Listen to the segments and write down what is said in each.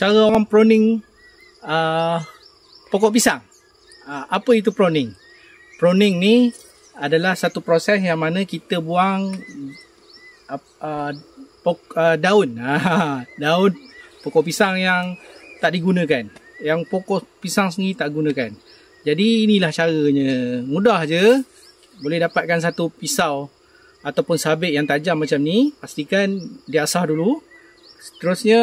cara orang pruning pokok pisang. Apa itu pruning? Pruning ni adalah satu proses yang mana kita buang daun daun pokok pisang yang tak digunakan, yang pokok pisang sendiri tak gunakan. Jadi inilah caranya, mudah je. Boleh dapatkan satu pisau ataupun sabit yang tajam macam ni, pastikan diasah dulu. Seterusnya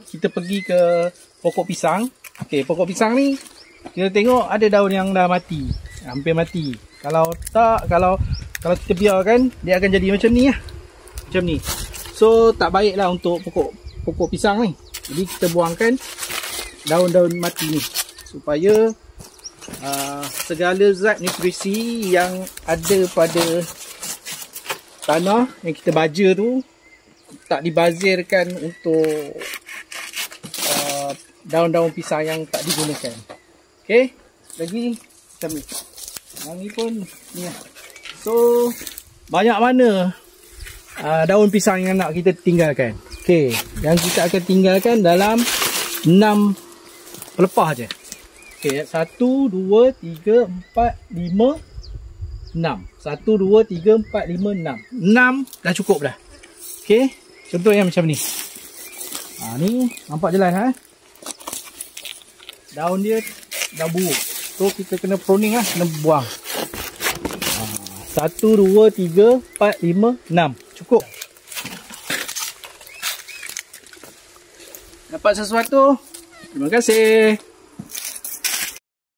kita pergi ke pokok pisang. Okey, pokok pisang ni kita tengok ada daun yang dah mati, hampir mati. Kalau tak, kalau kita biarkan, dia akan jadi macam ni lah. Macam ni. So tak baiklah untuk pokok pisang ni. Jadi kita buangkan daun-daun mati ni supaya segala zat nutrisi yang ada pada tanah yang kita baja tu tak dibazirkan untuk daun-daun pisang yang tak digunakan. Okey, lagi macam ni. Yang ni pun ni lah. So banyak mana daun pisang yang nak kita tinggalkan. Okey, yang kita akan tinggalkan dalam 6 pelepah je. Okey, 1 2 3 4 5 6. 1 2 3 4 5 6. 6 dah cukup dah. Okey, contohnya macam ni. Ni nampak jelas daun dia dah buruk. So kita kena pruning lah, kena buang. 1 2 3 4 5 6. Cukup. Dapat sesuatu? Terima kasih.